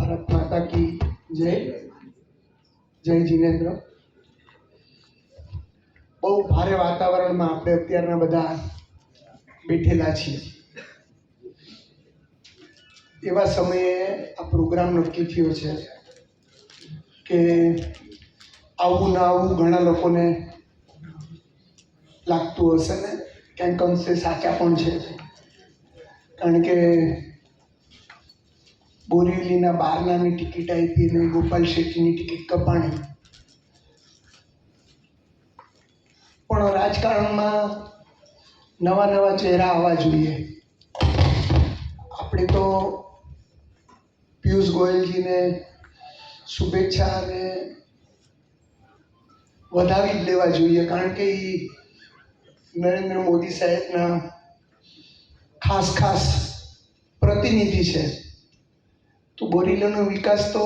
ભારત માતા કી જય. જય જીનેન્દ્ર. બહુ ભારે વાતાવરણમાં આપણે અત્યારના બધા બેઠેલા છીએ. એવા સમયે આ પ્રોગ્રામ નક્કી થયો છે કે આવું ના આવું ઘણા લોકોને લાગતું હશે ને, ક્યાંક અંશે સાચા પણ છે. કારણ કે બોરીવલીના બારનાની ટિકિટ આપી અને ગોપાલ શેટ્ટીની ટિકિટ કપાણી. પણ રાજકારણમાં નવા નવા ચહેરા આવવા જોઈએ. આપણે તો પિયુષ ગોયલજીને શુભેચ્છા અને વધાવી જ લેવા જોઈએ, કારણ કે એ નરેન્દ્ર મોદી સાહેબના ખાસ પ્રતિનિધિ છે. તો બોરીવલીનો વિકાસ તો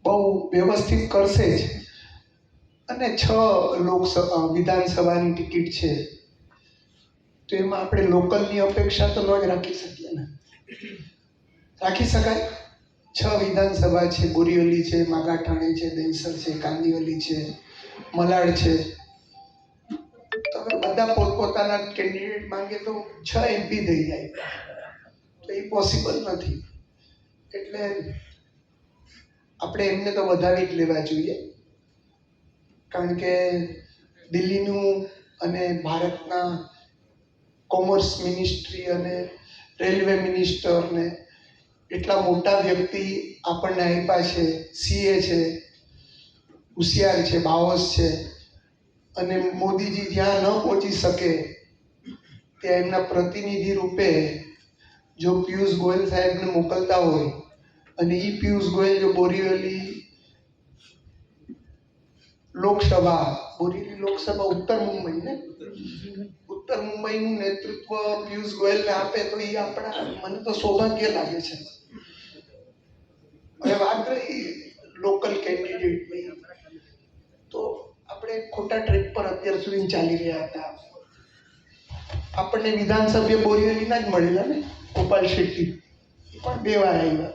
બહુ વ્યવસ્થિત કરશે જ. અને 6 વિધાનસભાની ટિકિટ છે, તો એમાં આપણે લોકલની અપેક્ષા તો ન જ રાખી શકીએ ને. રાખી શકાય? 6 વિધાનસભા છે, બોરીવલી છે, માગાઠાણી છે, દહીસર છે, કાંદિવલી છે, મલાડ છે. તો હવે બધા પોતપોતાના કેન્ડિડેટ માંગે તો 6 MP થઈ જાય, તો એ પોસિબલ નથી. એટલે આપણે એમને તો વધાવી જ લેવા જોઈએ, કારણ કે દિલ્હીનું અને ભારતના કોમર્સ મિનિસ્ટ્રી અને રેલવે મિનિસ્ટરને એટલા મોટા વ્યક્તિ આપણને આપ્યા છે. CA છે, હોશિયાર છે, બાવસ છે, અને મોદીજી જ્યાં ન પહોંચી શકે ત્યાં એમના પ્રતિનિધિ રૂપે જો પિયુષ ગોયલ સાહેબને મોકલતા હોય, અને એ પિયુષ ગોયલ જો બોરીવલી લોકસભા ઉત્તર મુંબઈનું નેતૃત્વ પિયુષ ગોયલને આપે તો એ મને તો સૌભાગ્ય લાગે છે. હવે વાત રહી લોકલ કેન્ડિડેટની, તો આપણે ખોટા ટ્રેક પર અત્યાર સુધી ચાલી રહ્યા હતા. આપણને વિધાનસભ્ય બોરીવલીના જ મળેલા ને, ગોપાલ શેટ્ટી પણ 2 વાર આવ્યા.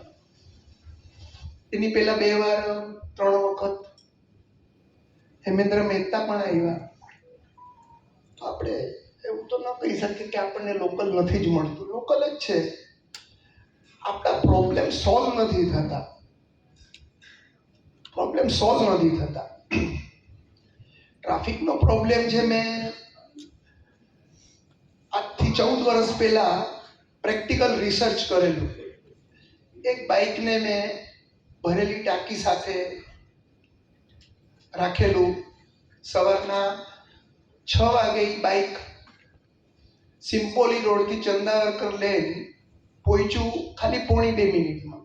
એની પહેલા 2 વાર 3 વખત હેમેન્દ્ર મહેતા પણ આવ્યા. તો આપણે એવું તો ન કહી શકીએ કે આપણને લોકલ નથી જ મળતું. લોકલ જ છે. આપણા પ્રોબ્લેમ સોલ્વ નથી થતા. ટ્રાફિકનો પ્રોબ્લેમ છે. મેં આજથી 14 વર્ષ પહેલા પ્રેક્ટિકલ રિસર્ચ કરેલું. એક બાઇકને મેં ભરેલી ટાંકી સાથે રાખેલું. સવારના 6 વાગે એ બાઇક સિમ્પોલી રોડથી ચંદાવરકર લેન પહોંચ્યું ખાલી 1.5 મિનિટમાં.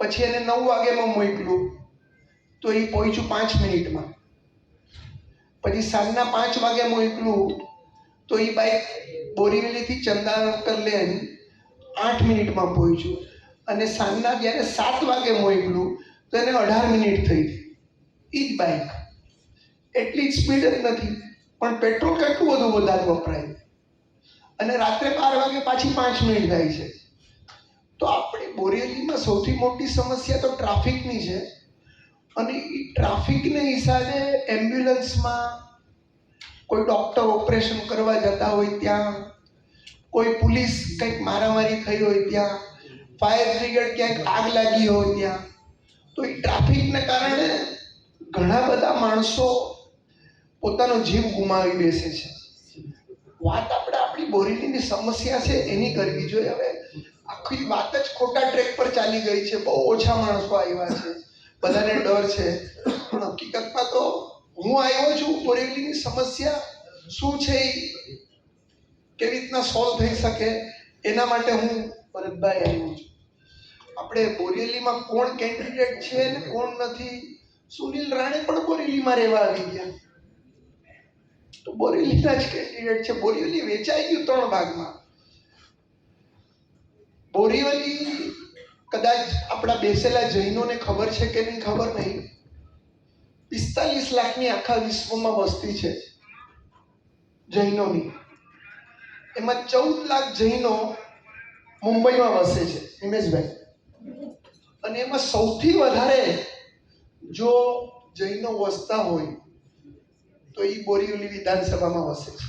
પછી એને 9 વાગ્યામાં મોકલું તો એ પહોંચ્યું 5 મિનિટમાં. પછી સાંજના 5 વાગે મોકલું તો એ બાઇક બોરીવલીથી ચંદાવરકર લેન 8 મિનિટમાં પહોંચ્યું. અને સાંજના જ્યારે 7 વાગે મોકલું તો એને 18 મિનિટ થઈ. એ જ બાઇક, એટલી સ્પીડ જ નથી, પણ પેટ્રોલ કેટલું બધું વધારે વપરાય. અને રાત્રે 12 વાગે પાછી 5 મિનિટ થાય છે. તો આપણે બોરીવલીમાં સૌથી મોટી સમસ્યા તો ટ્રાફિકની છે. અને એ ટ્રાફિકને હિસાબે એમ્બ્યુલન્સમાં કોઈ ડૉક્ટર ઓપરેશન કરવા જતા હોય ત્યાં, કોઈ પોલીસ કંઈક મારામારી થઈ હોય ત્યાં, ફાયર બ્રિગેડ ક્યાંક આગ લાગી હોય ત્યાં, તો એ ટ્રાફિકને કારણે ઘણા બધા માણસો પોતાનો જીવ ગુમાવી બેસે છે. વાત આપણે આપણી બોરીવલીની સમસ્યા છે એની કરવી જોઈએ. હવે આખી વાત જ ખોટા ટ્રેક પર ચાલી ગઈ છે. બહુ ઓછા માણસો આવ્યા છે, બધાને ડર છે. પણ હકીકતમાં તો હું આવ્યો છું. બોરીવલીની સમસ્યા શું છે, કેવી રીતના સોલ્વ થઈ શકે એના માટે હું ભરતભાઈ આવ્યો છું. આપણે બોરીવલીમાં કોણ કેન્ડિડેટ છે ને કોણ નથી. સુનિલ રાણે પણ બોરીવલીમાં રહેવા આવી ગયા, તો બોરીવલીના જ કેન્ડિડેટ છે. બોરીવલી વેચાઈ ગયું 3 ભાગમાં. બોરીવલી કદાચ આપણા બેસેલા જૈનોને ખબર છે કે નહીં ખબર નહીં, 45 લાખની આખા વિશ્વમાં વસ્તી છે જૈનોની. એમાં 14 લાખ જૈનો મુંબઈમાં વસે છે. હિમેશભાઈ, અને એમાં સૌથી વધારે જો જૈનો વસતા હોય તો એ બોરીવલી વિધાનસભામાં વસે છે.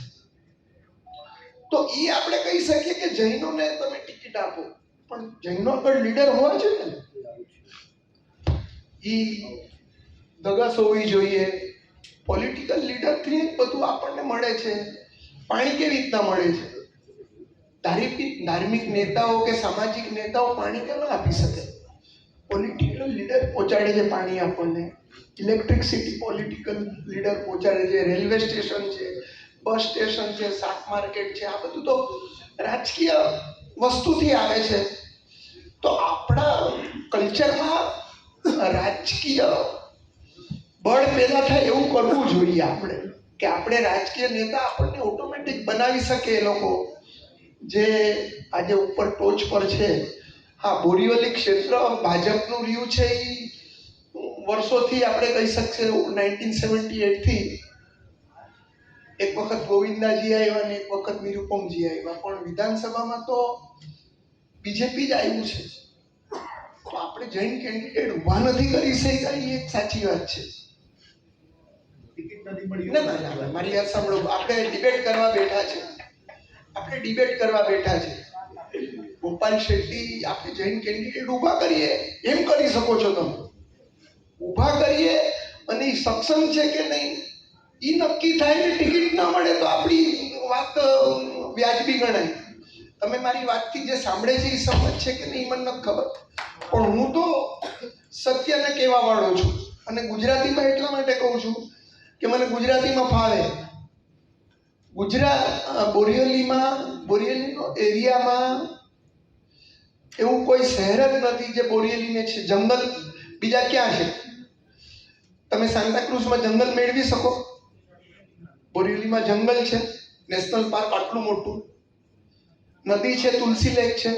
તો એ આપણે કહી શકીએ કે જૈનોને તમે ટિકિટ આપો, પણ જૈનો આગળ લીડર હોવા જોઈએ ને. એ દગસ હોવી જોઈએ. પોલિટિકલ લીડરથી બધું આપણને મળે છે. પાણી કેવી રીતના મળે છે? ધાર્મિક નેતાઓ કે સામાજિક નેતાઓ પાણી કેમ આપી શકે? પોલિટિકલ લીડર પહોંચાડે છે પાણી આપણને. ઇલેક્ટ્રિસિટી પોલિટિકલ લીડર પહોંચાડે છે. રેલવે સ્ટેશન છે, બસ સ્ટેશન છે, શાક માર્કેટ છે, આ બધું તો રાજકીય વસ્તુથી આવે છે. તો આપણા કલ્ચરમાં રાજકીય બળ પેદા થાય એવું કરવું જોઈએ આપણે, કે આપણે રાજકીય નેતા આપણને ઓટોમેટિક બનાવી શકે. એ લોકો જે આજે ઉપર ટોચ પર છે. હા, બોરીવલી ક્ષેત્ર ભાજપનું રહ્યું છે. એ વર્ષોથી આપણે કહી શકીએ 1978 થી એક વખત ગોવિંદાજી આવ્યા ને એક વખત નિરુપમજી આવ્યા, પણ વિધાનસભામાં તો બીજેપી જ આવ્યું છે. તો આપણે જૈન કેન્ડિડેટ ઉભા નથી કરી શક્યા, એ એક સાચી વાત છે. ના, મારી વાત સાંભળો. આપણે ડિબેટ કરવા બેઠા છે. ગોપાલ શેટ્ટી આપણે જૈન કેન્ડિડેટ ઉભા કરીએ એમ કરી શકો છો તમે. ઉભા કરીએ અને સક્ષમ છે કે નહીં એ નક્કી થાય ને ટિકિટ ના મળે તો આપણી વાત વ્યાજબી ગણાય. તમે મારી વાતથી જે સાંભળે છે એ સમજ છે કે નહીં મને નથી ખબર, પણ હું તો સત્યને કહેવા વાળો છું. અને ગુજરાતીમાં એટલા માટે કહું છું કે મને ગુજરાતીમાં ફાવે. બોરીવલીનો એરિયામાં એવું કોઈ શહેર જ નથી જે બોરીવલીને છે. જંગલ બીજા ક્યાં છે? તમે સાન્તાક્રુઝમાં જંગલ મેળવી શકો? બોરીવલીમાં જંગલ છે, નેશનલ પાર્ક આટલું મોટું, નદી છે, તુલસી લેક છે.